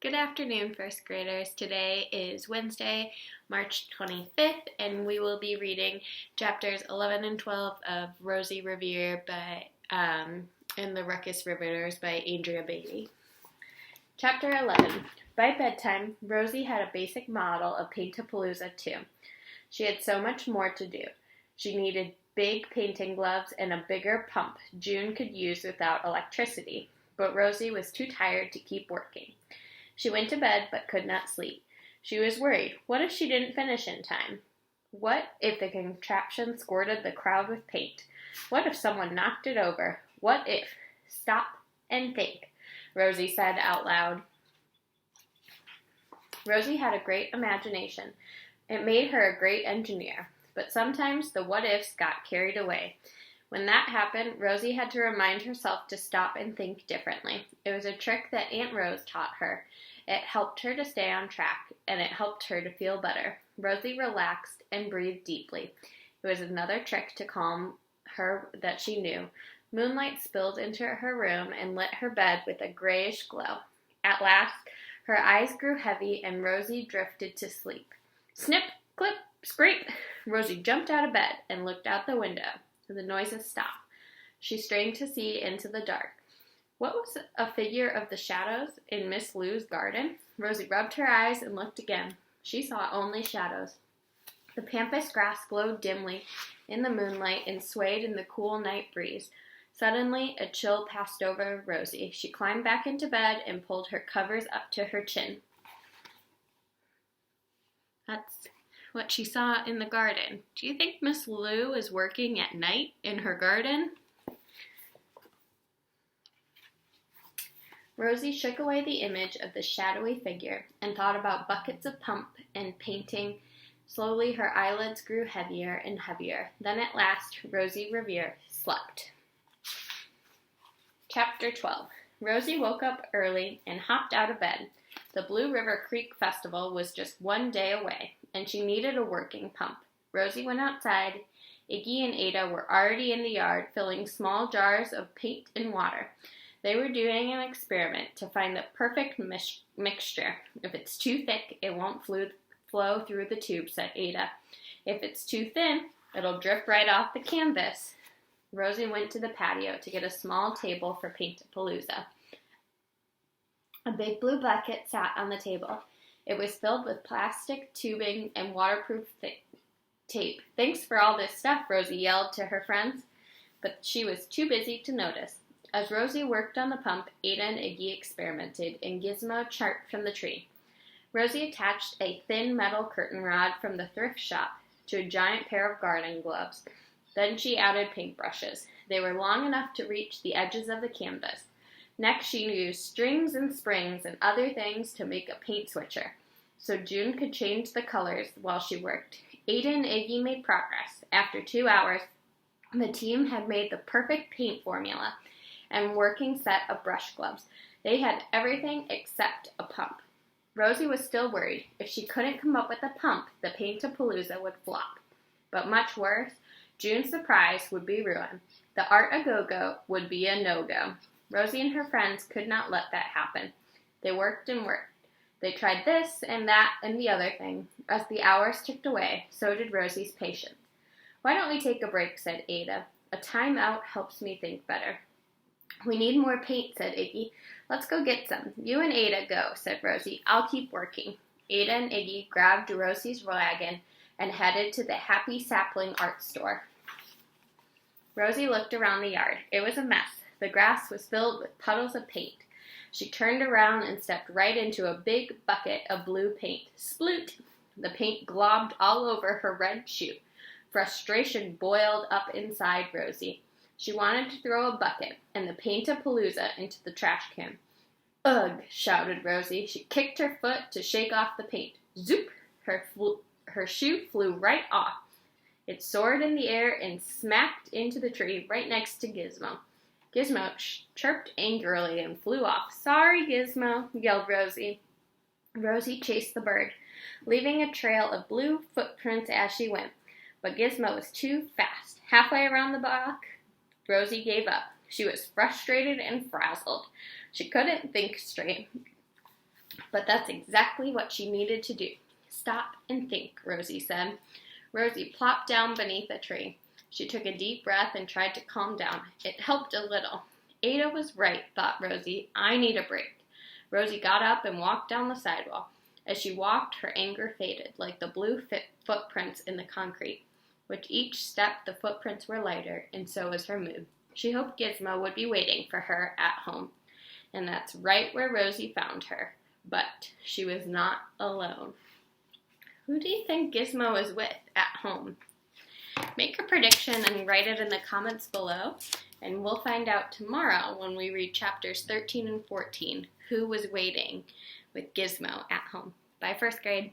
Good afternoon, first graders. Today is Wednesday, March 25th, and we will be reading chapters 11 and 12 of Rosie, Revere and the Ruckus Riveters by Andrea Beatty. Chapter 11. By bedtime, Rosie had a basic model of Paint-A-Palooza 2. She had so much more to do. She needed big painting gloves and a bigger pump June could use without electricity, but Rosie was too tired to keep working. She went to bed but could not sleep. She was worried. What if she didn't finish in time? What if the contraption squirted the crowd with paint? What if someone knocked it over? What if? Stop and think, Rosie said out loud. Rosie had a great imagination. It made her a great engineer. But sometimes the what-ifs got carried away. When that happened, Rosie had to remind herself to stop and think differently. It was a trick that Aunt Rose taught her. It helped her to stay on track, and it helped her to feel better. Rosie relaxed and breathed deeply. It was another trick to calm her that she knew. Moonlight spilled into her room and lit her bed with a grayish glow. At last, her eyes grew heavy, and Rosie drifted to sleep. Snip, clip, scrape! Rosie jumped out of bed and looked out the window. The noises stopped. She strained to see into the dark. What was a figure of the shadows in Miss Lou's garden? Rosie rubbed her eyes and looked again. She saw only shadows. The pampas grass glowed dimly in the moonlight and swayed in the cool night breeze. Suddenly, a chill passed over Rosie. She climbed back into bed and pulled her covers up to her chin. That's what she saw in the garden. Do you think Miss Lou is working at night in her garden? Rosie shook away the image of the shadowy figure and thought about buckets of pump and painting. Slowly her eyelids grew heavier and heavier. Then at last, Rosie Revere slept. Chapter 12. Rosie woke up early and hopped out of bed. The Blue River Creek Festival was just one day away, and she needed a working pump. Rosie went outside. Iggy and Ada were already in the yard, filling small jars of paint and water. They were doing an experiment to find the perfect mixture. If it's too thick, it won't flow through the tube, said Ada. If it's too thin, it'll drip right off the canvas. Rosie went to the patio to get a small table for Paint-A-Palooza. A big blue bucket sat on the table. It was filled with plastic tubing and waterproof tape. Thanks for all this stuff, Rosie yelled to her friends, but she was too busy to notice. As Rosie worked on the pump, Ada and Iggy experimented, and Gizmo chirped from the tree. Rosie attached a thin metal curtain rod from the thrift shop to a giant pair of garden gloves. Then she added paintbrushes. They were long enough to reach the edges of the canvas. Next, she used strings and springs and other things to make a paint switcher, so June could change the colors while she worked. Ada and Iggy made progress. After 2 hours, the team had made the perfect paint formula and working set of brush gloves. They had everything except a pump. Rosie was still worried. If she couldn't come up with a pump, the Paint-A-Palooza would flop. But much worse, June's surprise would be ruined. The Art A-Go-Go would be a no-go. Rosie and her friends could not let that happen. They worked and worked. They tried this and that and the other thing. As the hours ticked away, so did Rosie's patience. Why don't we take a break, said Ada. A time out helps me think better. We need more paint, said Iggy. Let's go get some. You and Ada go, said Rosie. I'll keep working. Ada and Iggy grabbed Rosie's wagon and headed to the Happy Sapling art store. Rosie looked around the yard. It was a mess. The grass was filled with puddles of paint. She turned around and stepped right into a big bucket of blue paint. Sploot! The paint globbed all over her red shoe. Frustration boiled up inside Rosie. She wanted to throw a bucket and the Paint-A-Palooza into the trash can. Ugh, shouted Rosie. She kicked her foot to shake off the paint. Zoop! Her shoe flew right off. It soared in the air and smacked into the tree right next to Gizmo. Gizmo chirped angrily and flew off. Sorry, Gizmo, yelled Rosie. Rosie chased the bird, leaving a trail of blue footprints as she went. But Gizmo was too fast. Halfway around the block, Rosie gave up. She was frustrated and frazzled. She couldn't think straight. But that's exactly what she needed to do. Stop and think, Rosie said. Rosie plopped down beneath a tree. She took a deep breath and tried to calm down. It helped a little. Ada was right, thought Rosie. I need a break. Rosie got up and walked down the sidewalk. As she walked, her anger faded, like the blue footprints in the concrete. With each step, the footprints were lighter, and so was her mood. She hoped Gizmo would be waiting for her at home. And that's right where Rosie found her. But she was not alone. Who do you think Gizmo is with at home? Make a prediction and write it in the comments below. And we'll find out tomorrow when we read chapters 13 and 14 who was waiting with Gizmo at home. Bye, first grade.